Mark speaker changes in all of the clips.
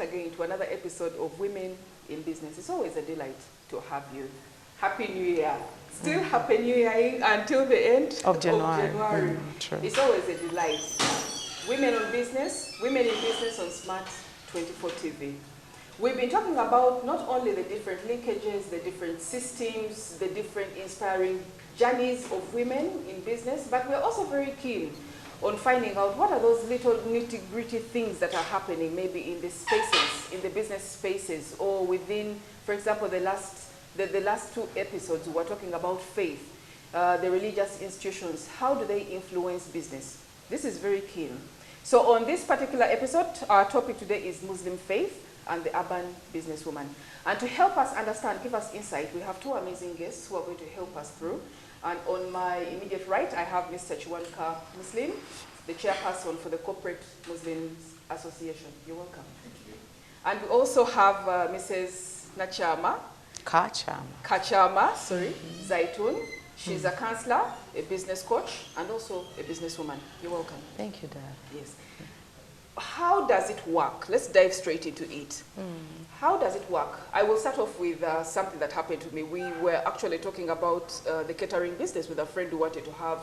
Speaker 1: again to another episode of Women in Business. It's always a delight to have you. Happy New Year. Still Happy New Year until the end
Speaker 2: of January.
Speaker 1: True. It's always a delight. Women in Business on Smart 24 TV. We've been talking about not only the different linkages, the different systems, the different inspiring journeys of women in business, but we're also very keen on finding out what are those little nitty-gritty things that are happening maybe in the spaces, in the business spaces, or within, for example, the last two episodes we were talking about faith, the religious institutions. How do they influence business? This is very keen. So on this particular episode, our topic today is Muslim faith and the urban businesswoman. And to help us understand, give us insight, we have two amazing guests who are going to help us through. And on my immediate right, I have Mr. Chiwanka Muslim, the chairperson for the Corporate Muslims Association. You're welcome.
Speaker 3: Thank you.
Speaker 1: And we also have Mrs. Nachama. Kachama, Zaitun. She's a counselor, a business coach, and also a businesswoman. You're welcome.
Speaker 2: Thank you, Dad.
Speaker 1: Yes. How does it work? Let's dive straight into it. How does it work? I will start off with something that happened to me. We were actually talking about the catering business with a friend who wanted to have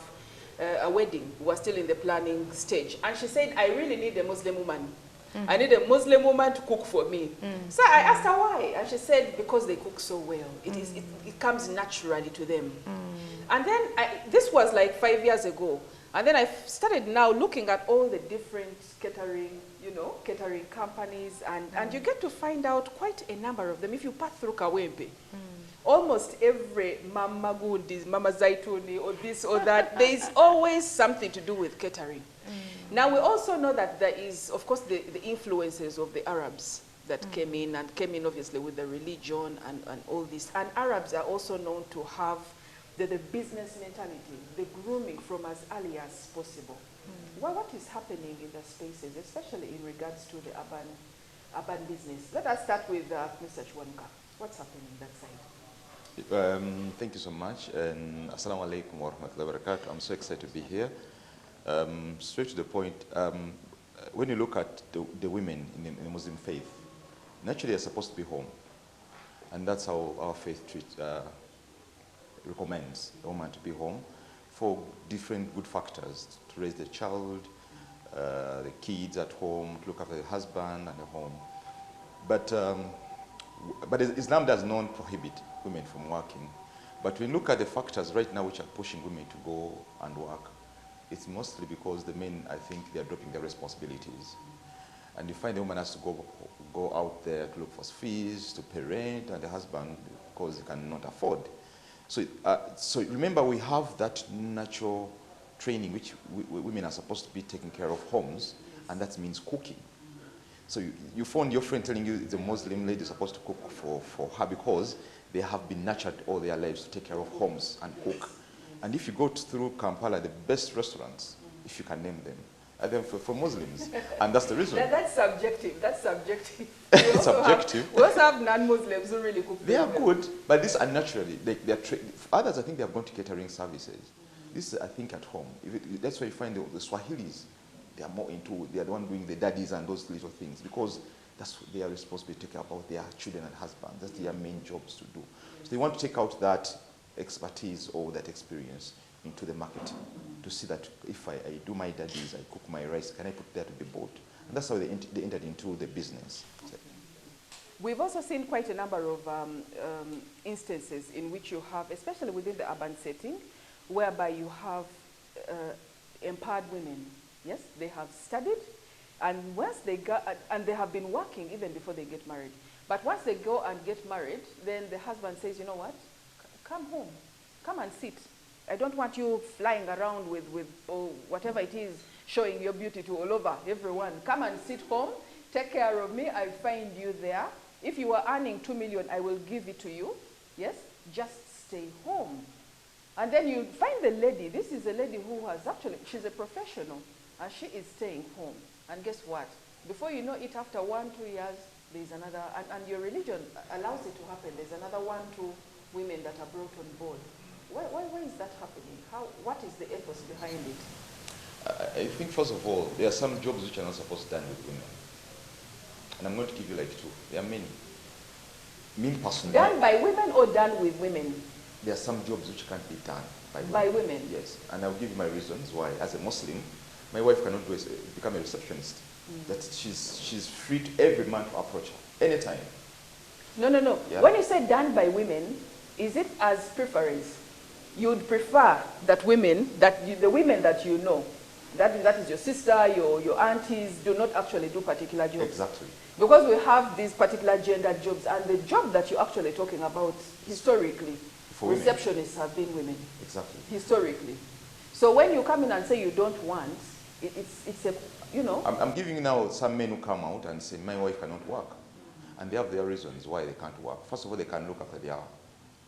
Speaker 1: a wedding. We were still in the planning stage. And she said, I really need a Muslim woman. I need a Muslim woman to cook for me. So I asked her why. And she said, because they cook so well. It comes naturally to them. And then, this was like 5 years ago. And then I started now looking at all the different catering, catering companies, and you get to find out quite a number of them. If you pass through Kawempe, almost every Mama Gundis, Mama Zaituni, or this or that, there is always something to do with catering. Now, we also know that there is, of course, the influences of the Arabs that came in obviously with the religion and all this. And Arabs are also known to have the business mentality, the grooming from as early as possible. What is happening in the spaces, especially in regards to the urban business? Let us start with Mr. Chwanka. What's happening that side?
Speaker 3: Thank you so much, and assalamu alaikum wa rahmatullahi wa barakatuh. I'm so excited to be here. Straight to the point, when you look at the women in the Muslim faith, naturally they're supposed to be home. And that's how our faith recommends the woman to be home for different good factors, to raise the child, the kids at home, to look after the husband and the home. But Islam does not prohibit women from working. But when you look at the factors right now which are pushing women to go and work, it's mostly because the men, I think, they are dropping their responsibilities. And you find the woman has to go out there to look for fees, to pay rent, and the husband, because he cannot afford. So remember, we have that natural training which women are supposed to be taking care of homes, and that means cooking. So you found your friend telling you the Muslim lady is supposed to cook for her because they have been nurtured all their lives to take care of homes and cook. And if you go through Kampala, the best restaurants, if you can name them, are them for Muslims. And that's the reason.
Speaker 1: That's subjective. That's subjective.
Speaker 3: It's subjective.
Speaker 1: We also have non-Muslims who really cook.
Speaker 3: They are good, but these are naturally. Others, I think, they have gone to catering services. This is, I think, at home. That's why you find the Swahilis, they are more into, they are the one doing the daddies and those little things, because that's what they are supposed to be taking about their children and husbands. That's their main jobs to do. So they want to take out that expertise or that experience into the market to see that if I do my daddies, I cook my rice, can I put that to be bought? And that's how they entered into the business.
Speaker 1: We've also seen quite a number of instances in which you have, especially within the urban setting, whereby you have empowered women. Yes, they have studied, and once they go, and they have been working even before they get married. But once they go and get married, then the husband says, you know what? Come home, come and sit. I don't want you flying around with whatever it is, showing your beauty to all over everyone. Come and sit home, take care of me, I'll find you there. If you are earning 2 million, I will give it to you. Yes, just stay home. And then you find the lady, this is a lady who has actually, she's a professional, and she is staying home. And guess what? Before you know it, after 1-2 years, there's another, and your religion allows it to happen. There's another 1-2 women that are brought on board. Why is that happening? What is the ethos behind it?
Speaker 3: I think, first of all, there are some jobs which are not supposed to be done with women. And I'm going to give you like 2. There are many. Me personally.
Speaker 1: Done by women or done with women?
Speaker 3: There are some jobs which can't be done by women.
Speaker 1: By women?
Speaker 3: Yes. And I'll give you my reasons why. As a Muslim, my wife cannot become a receptionist. That she's free to every man to approach her, anytime.
Speaker 1: No.
Speaker 3: Yeah.
Speaker 1: When you say done by women, is it as preference? You would prefer that women, the women that you know, that is your sister, your aunties, do not actually do particular jobs.
Speaker 3: Exactly.
Speaker 1: Because we have these particular gender jobs, and the job that you're actually talking about, historically, receptionists have been women.
Speaker 3: Exactly.
Speaker 1: Historically. So when you come in and say you don't want, it's a, you know. I'm
Speaker 3: giving you now some men who come out and say, my wife cannot work. And they have their reasons why they can't work. First of all, they can look after their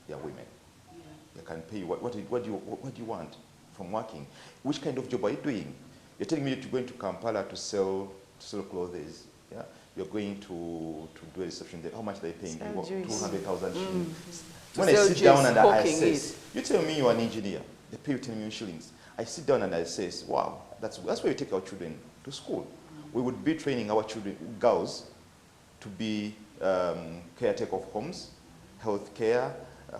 Speaker 3: women. Yeah. They can pay you. What do you want from working? Which kind of job are you doing? You're telling me that you're going to Kampala to sell clothes. Yeah? You're going to do a reception there. How much are they paying? 200,000 shillings. When I sit down and I assess, you tell me you're an engineer. They pay you 10 million shillings. I sit down and I assess, wow, that's where we take our children to school. We would be training our children, girls, to be caretaker of homes, health care,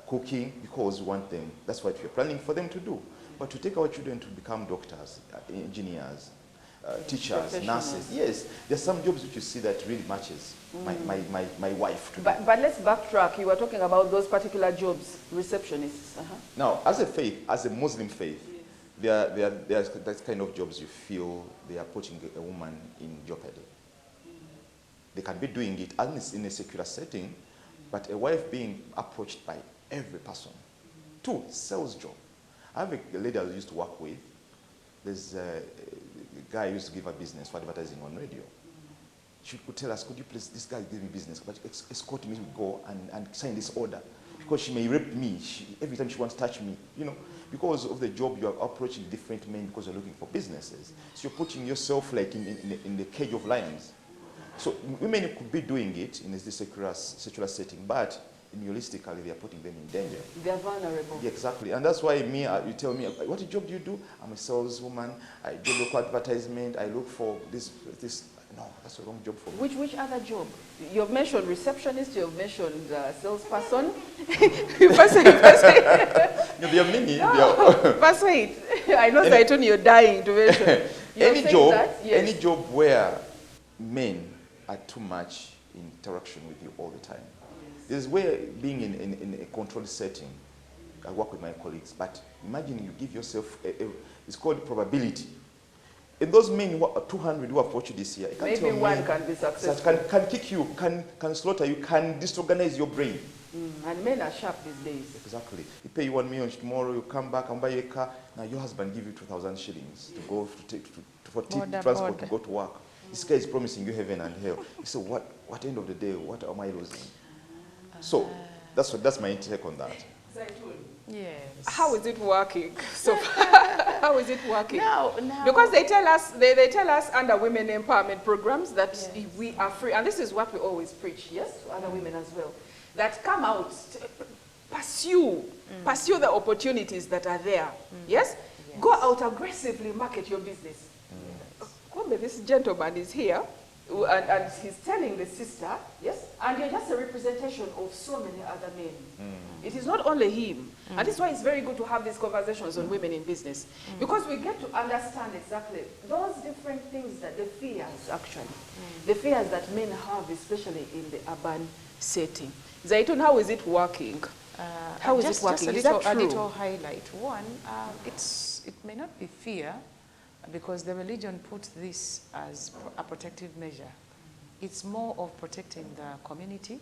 Speaker 3: cooking, because we want them. That's what we're planning for them to do. But to take our children to become doctors, engineers, teachers, nurses. Yes, there's some jobs which you see that really matches my wife.
Speaker 1: But let's backtrack. You were talking about those particular jobs, receptionists.
Speaker 3: Now, as a faith, as a Muslim faith, there's that kind of jobs you feel they are putting a woman in jeopardy. They can be doing it in a secular setting, but a wife being approached by every person. 2, sales job. I have a lady I used to work with. There's a guy who used to give her business for advertising on radio. She could tell us, could you please, this guy give me business, but escort me to go and sign this order. Because she may rape me every time she wants to touch me, you know. Because of the job, you are approaching different men because you're looking for businesses. So you're putting yourself like in the cage of lions. So women could be doing it in this secular setting, but realistically, they are putting them in danger.
Speaker 1: They are vulnerable.
Speaker 3: Yeah, exactly. And that's why you tell me, what job do you do? I'm a saleswoman. I do local advertisement. I look for this. No, that's the wrong job for me.
Speaker 1: Which other job? You've mentioned receptionist. You've mentioned salesperson.
Speaker 3: No, there are many.
Speaker 1: First, wait. I know Zaitun, you're dying to mention.
Speaker 3: Any job where men are too much in interaction with you all the time. This is where being in a controlled setting, I work with my colleagues, but imagine you give yourself, it's called probability. And those men who are 200 who approach you this year,
Speaker 1: maybe one can be successful.
Speaker 3: Can kick you, can slaughter you, can disorganize your brain.
Speaker 1: And men are sharp these days.
Speaker 3: Exactly. You pay you 1 million tomorrow, you come back and buy a car. Now your husband give you 2,000 shillings to go for transport to go to work. This guy is promising you heaven and hell. You say, what end of the day, what am I losing? So that's my take on that.
Speaker 1: Yes. How is it working? So how is it working? No. Because they tell us under women empowerment programs that we are free, and this is what we always preach, yes, to other women as well, that come out, pursue the opportunities that are there. Yes? Go out aggressively, market your business. This gentleman is here, and he's telling the sister, yes, and you're just a representation of so many other men. It is not only him. And this is why it's very good to have these conversations on women in business. Because we get to understand exactly those different things, that the fears, actually. The fears that men have, especially in the urban setting. Zaitun, how is it working? How is it working? Is that true?
Speaker 2: A little highlight. One, it may not be fear, because the religion puts this as a protective measure. It's more of protecting the community,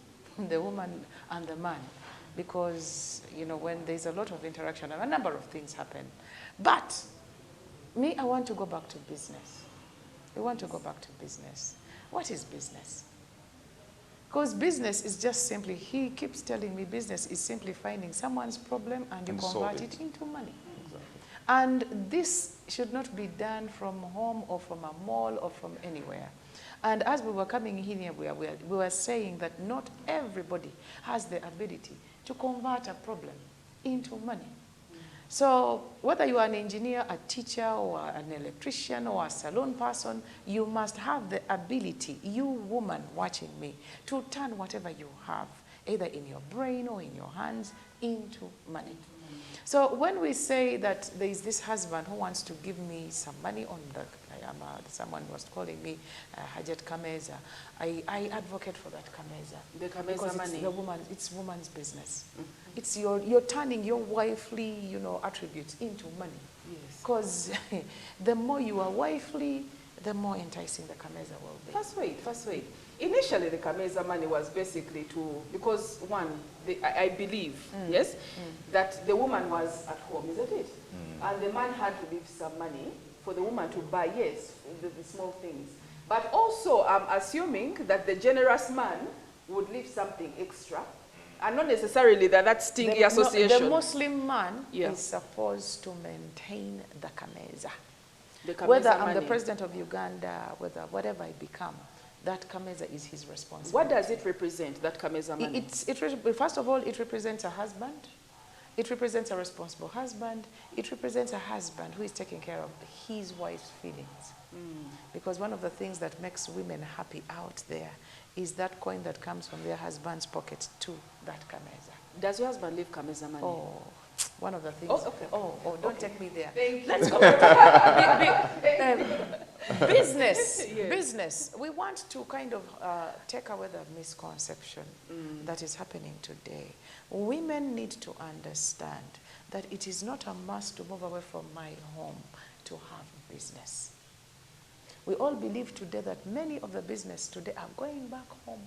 Speaker 2: the woman and the man, because, you know, when there's a lot of interaction, a number of things happen. But me, I want to go back to business. I want to go back to business. What is business? Because business is just simply, he keeps telling me business is simply finding someone's problem and you convert it into money. And this should not be done from home or from a mall or from anywhere. And as we were coming in here, we were saying that not everybody has the ability to convert a problem into money. So whether you are an engineer, a teacher, or an electrician, or a salon person, you must have the ability, you woman watching me, to turn whatever you have, either in your brain or in your hands, into money. So when we say that there is this husband who wants to give me some money on the, someone was calling me Hajat Kameza, I advocate for that Kameza.
Speaker 1: The Kameza
Speaker 2: because
Speaker 1: money.
Speaker 2: It's woman's business. It's you're turning your wifely, attributes into money.
Speaker 1: Yes.
Speaker 2: Because the more you are wifely, the more enticing the Kameza will be.
Speaker 1: First wait. Initially, the Kameza money was basically because one, I believe, yes, that the woman was at home, isn't it? And the man had to leave some money for the woman to buy, yes, the small things. But also, I'm assuming that the generous man would leave something extra, and not necessarily that stingy association.
Speaker 2: The Muslim man is supposed to maintain the Kameza. Whether I'm the president of Uganda, whatever I become, that Kameza is his responsibility.
Speaker 1: What does it represent, that Kameza money?
Speaker 2: First of all, it represents a husband. It represents a responsible husband. It represents a husband who is taking care of his wife's feelings. Because one of the things that makes women happy out there is that coin that comes from their husband's pocket to that Kameza.
Speaker 1: Does your husband leave Kameza money?
Speaker 2: Oh, one of the things.
Speaker 1: Oh, okay.
Speaker 2: Don't take me there.
Speaker 1: Thank you.
Speaker 2: Let's go back to business. Yes. Business. We want to kind of take away the misconception that is happening today. Women need to understand that it is not a must to move away from my home to have business. We all believe today that many of the business today are going back home.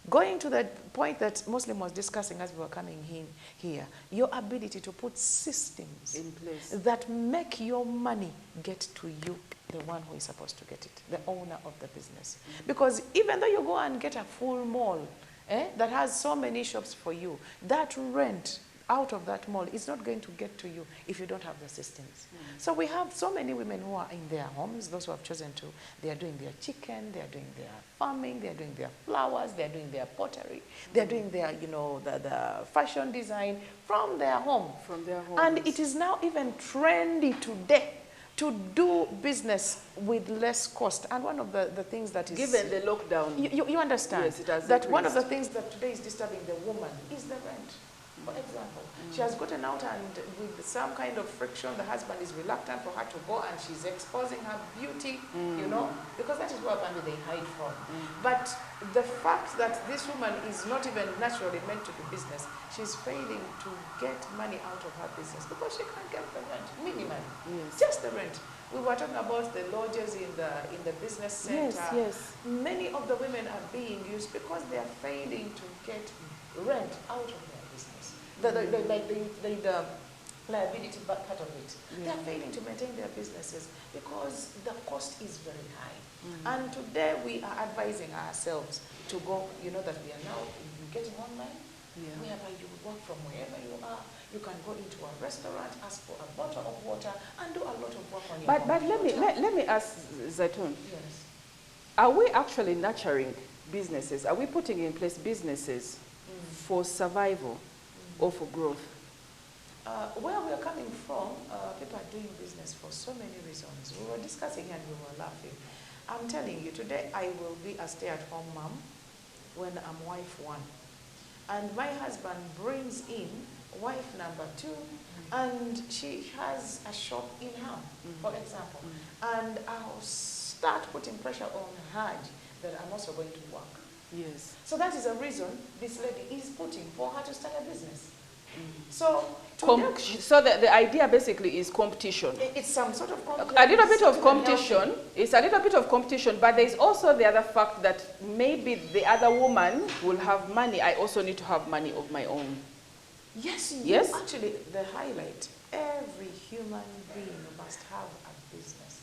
Speaker 2: Going to the point that Muslim was discussing as we were coming in here, your ability to put systems
Speaker 1: in place
Speaker 2: that make your money get to you, the one who is supposed to get it, the owner of the business. Because even though you go and get a full mall that has so many shops for you, that rent out of that mall is not going to get to you if you don't have the systems. So we have so many women who are in their homes, those who have chosen to, they are doing their chicken, they are doing their farming, they are doing their flowers, they are doing their pottery, they are doing their, the fashion design from their home.
Speaker 1: From their home.
Speaker 2: And it is now even trendy today to do business with less cost. And one of the things that is...
Speaker 1: Given the lockdown.
Speaker 2: You understand?
Speaker 1: Yes, it has
Speaker 2: that
Speaker 1: increased.
Speaker 2: One of the things that today is disturbing the woman is the rent. For example, she has gotten out and with some kind of friction, the husband is reluctant for her to go and she's exposing her beauty, because that is where apparently they hide from. But the fact that this woman is not even naturally meant to do business, she's failing to get money out of her business because she can't get the rent, minimum, just the rent. We were talking about the lodges in the business center.
Speaker 1: Yes.
Speaker 2: Many of the women are being used because they are failing to get rent out of their business. The liability part of it. They are failing to maintain their businesses because the cost is very high. And today we are advising ourselves to go, that we are now getting online, whereby you work from wherever you are. You can go into a restaurant, ask for a bottle of water, and do a lot of work on your own.
Speaker 1: But let me ask Zaitun.
Speaker 2: Yes.
Speaker 1: Are we actually nurturing businesses? Are we putting in place businesses for survival or for growth?
Speaker 2: Where we are coming from, people are doing business for so many reasons. We were discussing and we were laughing. I'm telling you, today I will be a stay-at-home mom when I'm wife one. And my husband brings in wife number two, and she has a shop in her, for example. And I'll start putting pressure on her that I'm also going to work.
Speaker 1: Yes.
Speaker 2: So that is a reason this lady is putting for her to start a business. So
Speaker 1: the idea basically is competition.
Speaker 2: It's some sort of competition.
Speaker 1: A little bit of competition. It's a little bit of competition, but there's also the other fact that maybe the other woman will have money. I also need to have money of my own.
Speaker 2: Yes, actually, the highlight, every human being must have a business.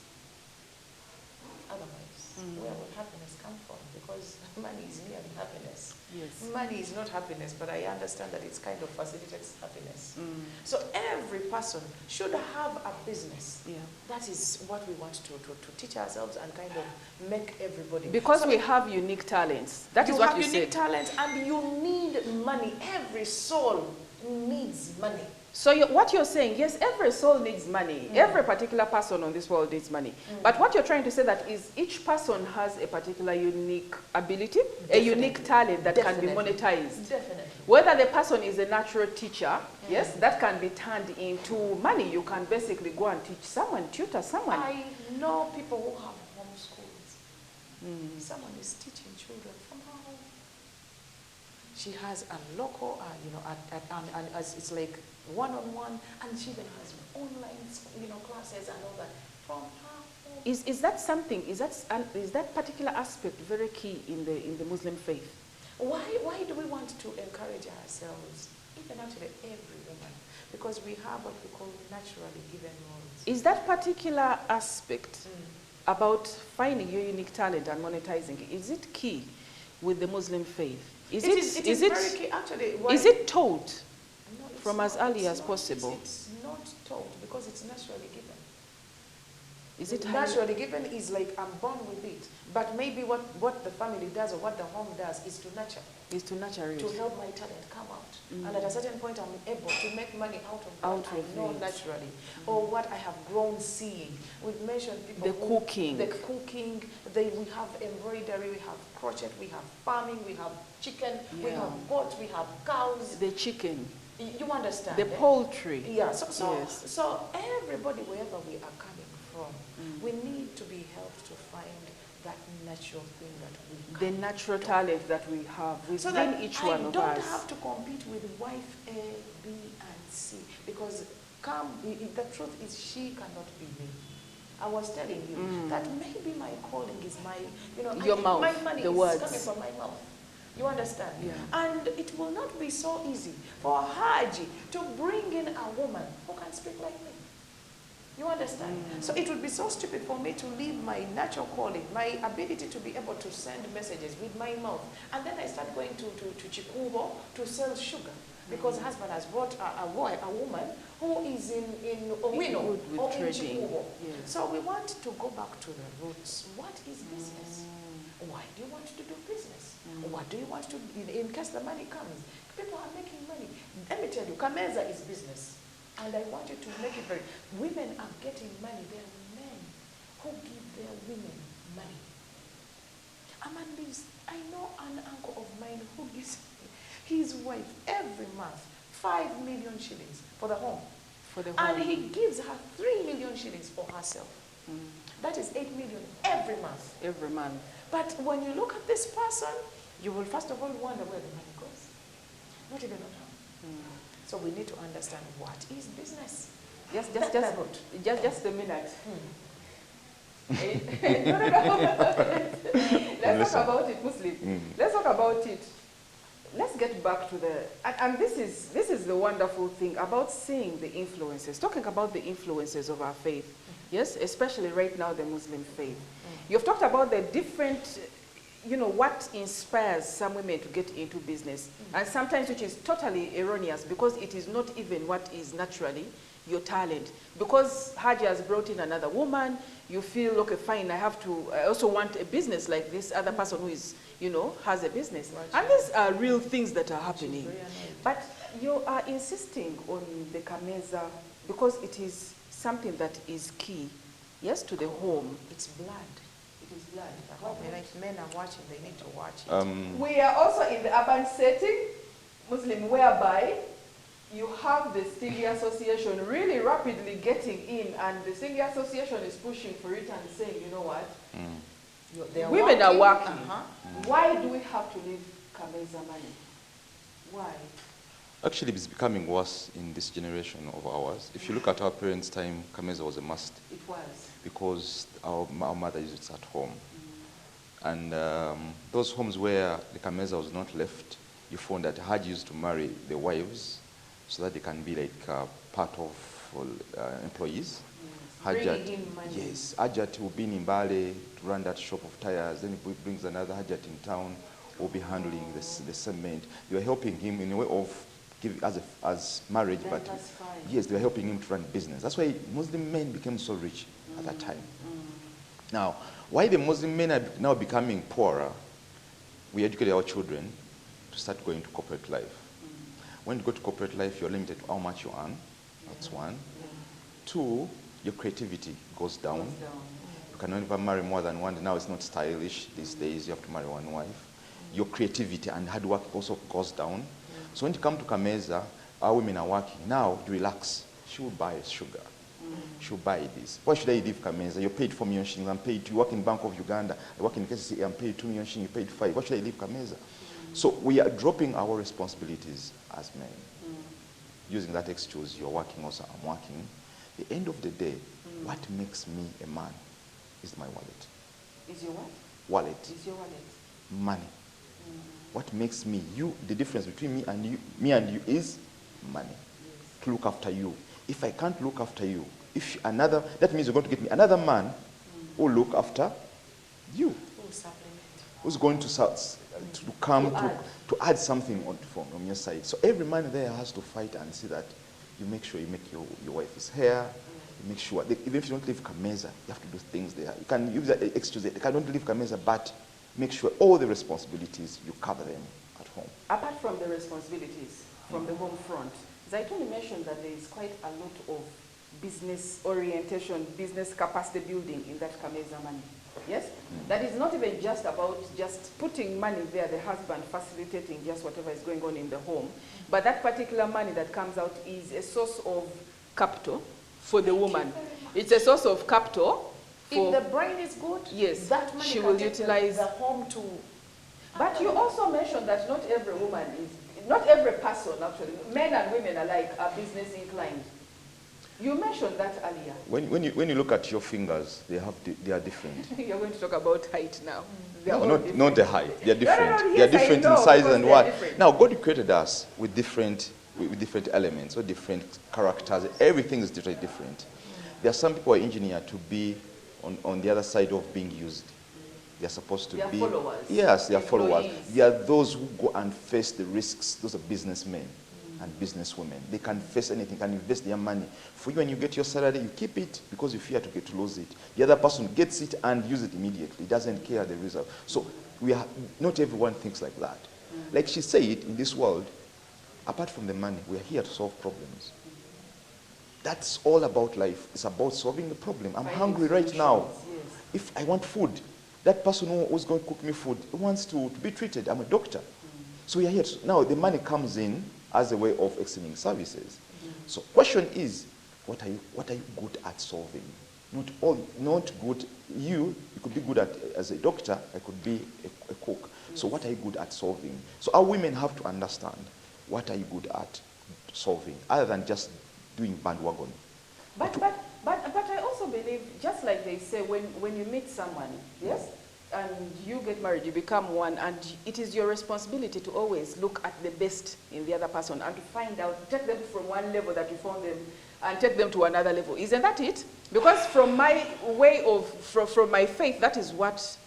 Speaker 2: Otherwise, where will happiness come from? Because money is merely happiness.
Speaker 1: Yes.
Speaker 2: Money is not happiness, but I understand that it's kind of facilitates happiness. So every person should have a business. Yeah. That is what we want to teach ourselves and kind of make everybody.
Speaker 1: Because we have unique talents. That is what you said.
Speaker 2: You have unique talents and you need money. Every soul needs money.
Speaker 1: So what you're saying, yes, every soul needs money. Every particular person on this world needs money. But what you're trying to say that is each person has a particular unique ability, a unique talent that can be monetized.
Speaker 2: Definitely.
Speaker 1: Whether the person is a natural teacher, yes, that can be turned into money. You can basically go and teach someone, tutor someone.
Speaker 2: I know people who have homeschools. Someone is teaching children from her home. She has a local, and it's like one-on-one, and she even has online, classes and all that from her home.
Speaker 1: Is that something? Is that particular aspect very key in the Muslim faith?
Speaker 2: Why do we want to encourage ourselves, even actually every woman? Because we have what we call naturally given roles.
Speaker 1: Is that particular aspect about finding your unique talent and monetizing it, is it key with the Muslim faith? Is it
Speaker 2: very key, actually.
Speaker 1: Is it taught
Speaker 2: No,
Speaker 1: from as early as possible?
Speaker 2: It's not taught because it's naturally given.
Speaker 1: Is it
Speaker 2: naturally given is like I'm born with it, but maybe what the family does or what the home does is to nurture.
Speaker 1: Is to nurture it.
Speaker 2: To help my talent come out. And at a certain point I'm able to make money out of what I know naturally. Or what I have grown seeing. We've mentioned people
Speaker 1: The cooking.
Speaker 2: The cooking, we have embroidery, we have crochet, we have farming, we have chicken, we have goats, we have cows.
Speaker 1: The chicken.
Speaker 2: You understand?
Speaker 1: The poultry.
Speaker 2: Yeah, so everybody, wherever we are coming from, we need to be helped to find that natural thing that we
Speaker 1: The natural talent that we have within each one of us.
Speaker 2: I don't have to compete with wife A, B, and C, because the truth is she cannot be me. I was telling you that maybe my calling is my,
Speaker 1: your mouth,
Speaker 2: my money
Speaker 1: the
Speaker 2: is
Speaker 1: words.
Speaker 2: coming from my mouth. You understand?
Speaker 1: Yeah.
Speaker 2: And it will not be so easy for Haji to bring in a woman who can speak like me. You understand? So it would be so stupid for me to leave my natural calling, my ability to be able to send messages with my mouth. And then I start going to Chikubo to sell sugar. Because husband has brought a woman who is in Owino or in Chikubo.
Speaker 1: Yes.
Speaker 2: So we want to go back to the roots. What is business? Why do you want to do business? What do you want to do in case the money comes? People are making money. Let me tell you, Kameza is business. And I want you to make it very... Women are getting money. There are men who give their women money. A man lives... I know an uncle of mine who gives his wife every month 5 million shillings for the home.
Speaker 1: For the home.
Speaker 2: And he gives her 3 million shillings for herself. That is 8 million every month.
Speaker 1: Every month.
Speaker 2: But when you look at this person, you will first of all wonder where the money goes. Not even on her. So we need to understand what is business.
Speaker 1: Just a minute. No. Let's talk about it, Muslim. Let's talk about it. Let's get back to the, and this is the wonderful thing about seeing the influences, talking about the influences of our faith. Yes, especially right now, the Muslim faith. You've talked about the different, what inspires some women to get into business. And sometimes which is totally erroneous because it is not even what is naturally your talent. Because Haji has brought in another woman, you feel, okay, fine, I also want a business like this other person who is, has a business. Right. And these are real things that are happening. But you are insisting on the Kameza because it is something that is key, yes, to the home.
Speaker 2: It's blood. It is blood. I hope if men are watching, they need to watch it.
Speaker 1: We are also in the urban setting, Muslim, whereby you have the Stevie Association really rapidly getting in, and the Stevie Association is pushing for it and saying, you know what? Women are working. Why do we have to leave Kameza money? Why?
Speaker 3: Actually, it's becoming worse in this generation of ours. If you look at our parents' time, Kameza was a must.
Speaker 1: It was.
Speaker 3: Because our mother used it at home. And those homes where the Kameza was not left, you found that Hajj used to marry the wives so that they can be like part of employees. Hajjat, yes, Hajjat will be in Mbale to run that shop of tires. Then he brings another Hajjat in town who will be handling the cement. They were helping him in a way of as marriage, but yes, they were helping him to run business. That's why Muslim men became so rich at that time. Now, why the Muslim men are now becoming poorer, we educate our children to start going to corporate life. When you go to corporate life, you're limited to how much you earn. That's one. Two, your creativity goes down. You can never marry more than one. Now it's not stylish these days. You have to marry one wife. Your creativity and hard work also goes down. So when you come to Kameza, our women are working. Now, you relax. She will buy sugar. She'll buy this. Why should I leave Kameza? You're paid 4 million shillings. I'm paid 2. You work in Bank of Uganda. I work in KCC. I'm paid 2 million shillings. You paid 5. Why should I leave Kameza? So we are dropping our responsibilities as men. Using that excuse, you're working also, I'm working. At the end of the day, what makes me a man is my wallet.
Speaker 1: Is your what?
Speaker 3: Wallet.
Speaker 1: Is your wallet?
Speaker 3: Money. What makes me you, the difference between me and you is money. To look after you. If I can't look after you, that means you're going to get me another man who will look after you. Who's going to come to add something on your side. So every man there has to fight and see that you make sure you make your wife's hair. You make sure, even if you don't leave Kameza, you have to do things there. You can use that excuse, I don't leave Kameza, but make sure all the responsibilities, you cover them at home.
Speaker 1: Apart from the responsibilities from the home front, Zaituni mentioned that there is quite a lot of business orientation, business capacity building in that Kameza money. Yes? That is not even just about just putting money there, the husband facilitating just whatever is going on in the home, but that particular money that comes out is a source of capital for the woman. It's a source of capital.
Speaker 2: If the brain is good,
Speaker 1: yes,
Speaker 2: that money
Speaker 1: she
Speaker 2: can
Speaker 1: will
Speaker 2: take
Speaker 1: utilize
Speaker 2: the home to.
Speaker 1: But you also mentioned that not every woman is, not every person actually, men and women alike are business inclined. You mentioned that earlier.
Speaker 3: When you look at your fingers, they are different.
Speaker 1: You're going to talk about height now.
Speaker 3: No, not the height. They are different.
Speaker 1: No,
Speaker 3: they are
Speaker 1: yes,
Speaker 3: different
Speaker 1: I know,
Speaker 3: in size and what.
Speaker 1: different.
Speaker 3: Now, God created us with different elements, or different characters. Everything is different. There are some people who are engineered to be on the other side of being used. They are supposed to be
Speaker 1: followers.
Speaker 3: Yes, they are followers.
Speaker 1: Employees.
Speaker 3: They are those who go and face the risks. Those are businessmen and businesswomen. They can face anything, can invest their money. For you, when you get your salary, you keep it because you fear to lose it. The other person gets it and uses it immediately. Doesn't care the result. So not everyone thinks like that. Like she said, in this world, apart from the money, we are here to solve problems. That's all about life. It's about solving the problem. I'm hungry right now.
Speaker 1: Yes.
Speaker 3: If I want food, that person who's going to cook me food wants to be treated. I'm a doctor. So we are here. Now the money comes in as a way of extending services. So question is, what are you good at solving? Not good. You could be good at as a doctor. I could be a cook. So what are you good at solving? So our women have to understand what are you good at solving, other than just doing bandwagon.
Speaker 1: But I also believe, just like they say, when you meet someone, yes, and you get married, you become one, and it is your responsibility to always look at the best in the other person and to find out, take them from one level that you found them and take them to another level. Isn't that it? Because from my way of, from my faith, that is what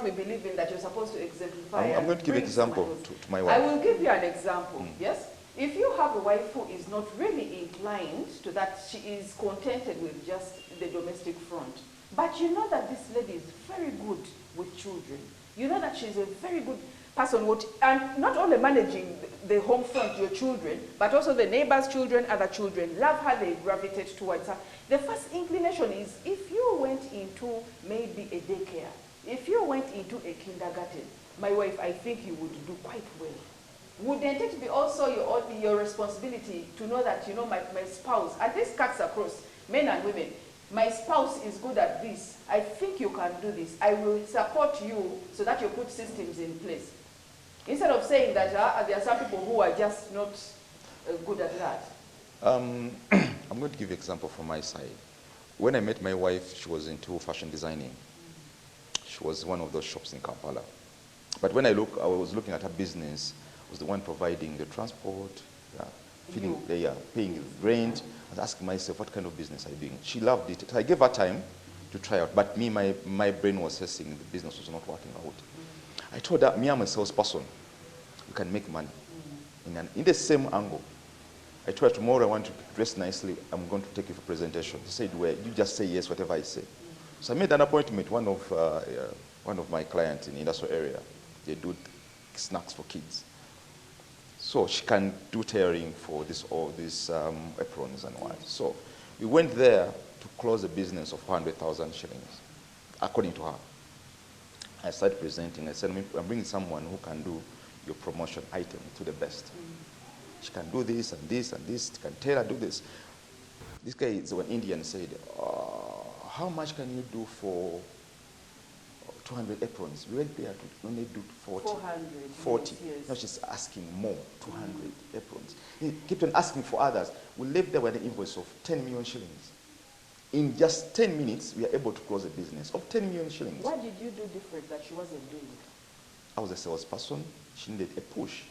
Speaker 1: we believe in, that you're supposed to exemplify.
Speaker 3: I'm going to give an example to my wife.
Speaker 1: I will give you an example, yes? If you have a wife who is not really inclined to that, she is contented with just the domestic front, but you know that this lady is very good with children. You know that she's a very good person, and not only managing the home front, your children, but also the neighbors' children, other children. Love her, they gravitate towards her. The first inclination is, if you went into maybe a daycare, if you went into a kindergarten, my wife, I think you would do quite well. Wouldn't it be also your responsibility to know that, you know, my spouse, and this cuts across men and women, my spouse is good at this, I think you can do this, I will support you so that you put systems in place. Instead of saying that there are some people who are just not good at that.
Speaker 3: I'm going to give you an example from my side. When I met my wife, she was into fashion designing. She was one of those shops in Kampala. But when I was looking at her business, was the one providing the transport, paying rent. I was asking myself, what kind of business are you doing? She loved it. So I gave her time to try out. But me, my brain was saying the business was not working out. I told her, me, I'm a salesperson. You can make money. In the same angle. I told her, tomorrow I want to dress nicely. I'm going to take you for presentation. She said, well, you just say yes, whatever I say. So I made an appointment with one of my clients in the industrial area. They do snacks for kids. So she can do tailoring for all these aprons and what. So we went there to close a business of 400,000 shillings, according to her. I started presenting. I said, I'm bringing someone who can do your promotion item to the best. She can do this and this and this. She can tailor, do this. This guy is an Indian, said, how much can you do for 200 aprons? We went there to only do 40. 40. Yes. Now she's asking more, 200 aprons. He kept on asking for others. We left there with an invoice of 10 million shillings. In just 10 minutes, we are able to close a business of 10 million shillings.
Speaker 1: What did you do different that she wasn't doing?
Speaker 3: I was a salesperson. She needed a push.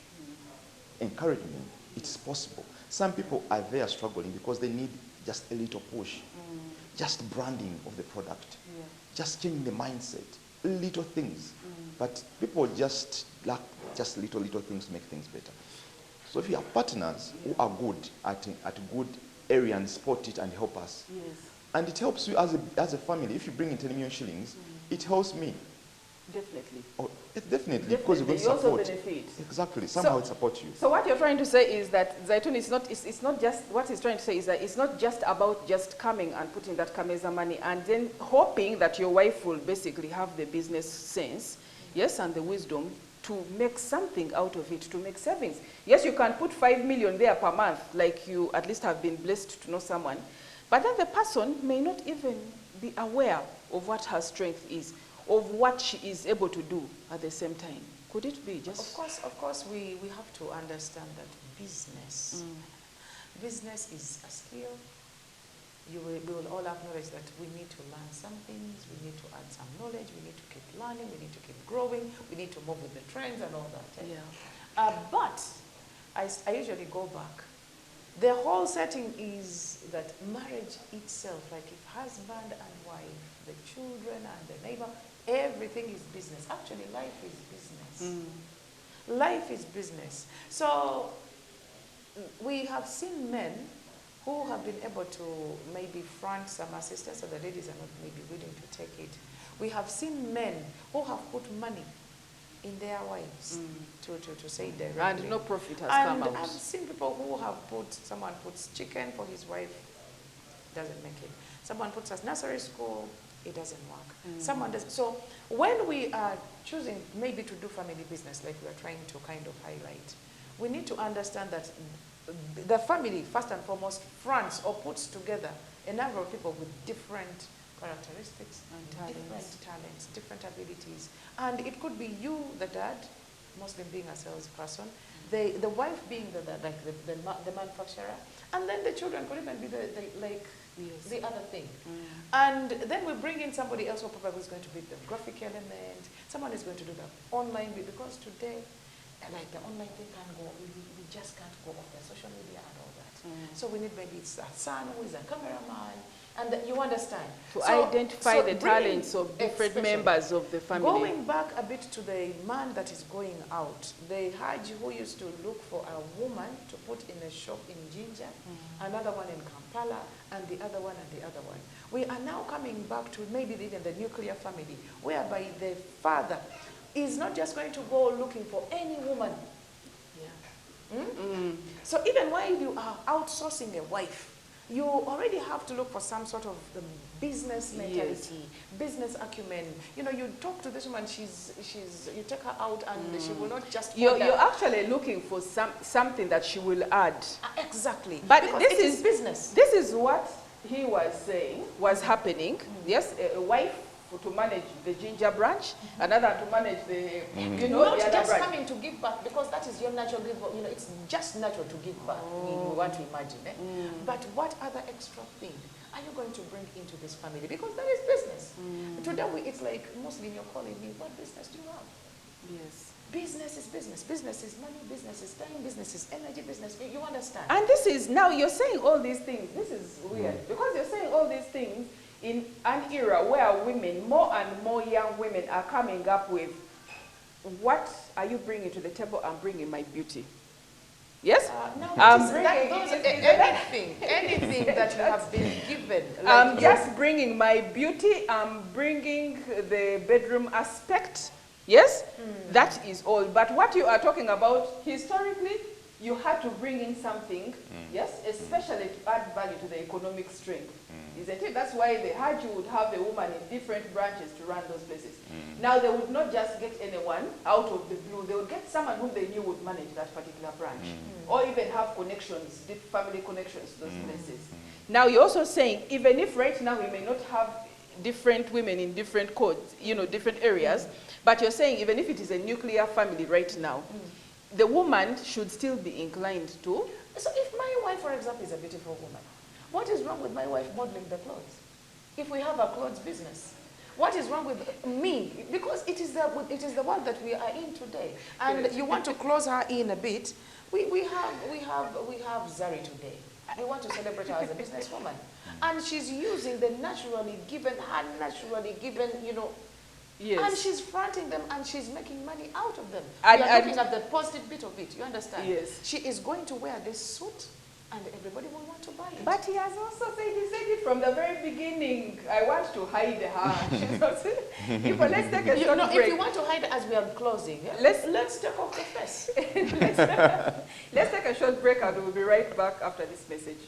Speaker 3: Encouragement. It's possible. Some people are there struggling because they need just a little push. Just branding of the product. Yeah. Just changing the mindset. Little things. But people just lack just little things to make things better. So if you have partners who are good at a good area and spot it and help us. Yes. And it helps you as a family. If you bring in 10 million shillings, it helps me.
Speaker 1: Definitely.
Speaker 3: Oh, definitely, because you're going to support.
Speaker 1: You also benefit.
Speaker 3: Exactly. Somehow it supports you.
Speaker 1: So what you're trying to say is that Zaitun is not, it's not just, what he's trying to say is that it's not just about just coming and putting that Kameza money and then hoping that your wife will basically have the business sense, yes, and the wisdom to make something out of it, to make savings. Yes, you can put 5 million there per month, like you at least have been blessed to know someone, but then the person may not even be aware of what her strength is, of what she is able to do at the same time. Could it be just...
Speaker 2: Of course, we have to understand that business is a skill. We will all acknowledge that we need to learn some things, we need to add some knowledge, we need to keep learning, we need to keep growing, we need to move with the trends and all that. Yeah. But I usually go back. The whole setting is that marriage itself, like if husband and wife, the children and the neighbor, everything is business. Actually, life is business. Life is business. So we have seen men who have been able to maybe front some assistance, so the ladies are not maybe willing to take it. We have seen men who have put money in their wives to say directly.
Speaker 1: And no profit has come out.
Speaker 2: And I've seen people who have someone puts chicken for his wife, doesn't make it. Someone puts us nursery school, it doesn't work. Someone does. So when we are choosing maybe to do family business, like we are trying to kind of highlight, we need to understand that the family, first and foremost, fronts or puts together a number of people with different characteristics, different talents, different abilities. And it could be you, the dad, mostly being a salesperson, the wife being the manufacturer, and then the children could even be the other thing. And then we bring in somebody else who probably is going to be the graphic element, someone is going to do the online bit, because today, like the online thing can go, we just can't go off the social media and all that. So we need maybe it's a son who is a cameraman, and you understand.
Speaker 1: To identify the talents of different members of the family.
Speaker 2: Going back a bit to the man that is going out, the Haji who used to look for a woman to put in a shop in Jinja, another one in Kampala, and the other one and the other one. We are now coming back to maybe even the nuclear family, whereby the father is not just going to go looking for any woman. So even while you are outsourcing a wife, you already have to look for some sort of the business mentality, business acumen. You know, you talk to this woman, you take her out and she will not just...
Speaker 1: You're actually looking for something that she will add.
Speaker 2: Exactly.
Speaker 1: But
Speaker 2: because
Speaker 1: this
Speaker 2: is business.
Speaker 1: This is what he was saying was happening. Yes, a wife to manage the Ginger branch, another to manage the, you know,
Speaker 2: not
Speaker 1: the other
Speaker 2: just
Speaker 1: branch.
Speaker 2: Coming to give back, because that is your natural give. You know, it's just natural to give back. You want to imagine, But what other extra thing are you going to bring into this family? Because that is business. Today, it's like Muslim, you're calling me, what business do you have?
Speaker 1: Yes.
Speaker 2: Business is business. Business is money. Business is time. Business is energy. Business. You understand?
Speaker 1: And this is, now you're saying all these things. This is weird. Because you're saying all these things in an era where women, more and more young women are coming up with, what are you bringing to the table? I'm bringing my beauty. Yes?
Speaker 2: Anything that you have been given. Like
Speaker 1: I'm just bringing my beauty. I'm bringing the bedroom aspect. Yes? That is all. But what you are talking about, historically, you had to bring in something, yes, especially to add value to the economic strength. Isn't it? That's why they had you would have a woman in different branches to run those places. Now they would not just get anyone out of the blue. They would get someone whom they knew would manage that particular branch, or even have connections, deep family connections to those places. Now you're also saying, even if right now we may not have different women in different codes, you know, different areas, but you're saying even if it is a nuclear family right now, the woman should still be inclined to.
Speaker 2: So if my wife, for example, is a beautiful woman, what is wrong with my wife modeling the clothes? If we have a clothes business, what is wrong with me? Because it is the world that we are in today. And you want to close her in a bit. We have Zari today. We want to celebrate her as a businesswoman. And she's using the naturally given, you know,
Speaker 1: Yes.
Speaker 2: and she's fronting them and she's making money out of them.
Speaker 1: And
Speaker 2: we are looking at the positive bit of it, you understand?
Speaker 1: Yes.
Speaker 2: She is going to wear this suit and everybody will want to buy it.
Speaker 1: But he has also said, he said it from the very beginning, I want to hide her. She's also, let's take a short break.
Speaker 2: If you want to hide as we are closing, let's take off the face.
Speaker 1: Let's take a short break and we'll be right back after this message.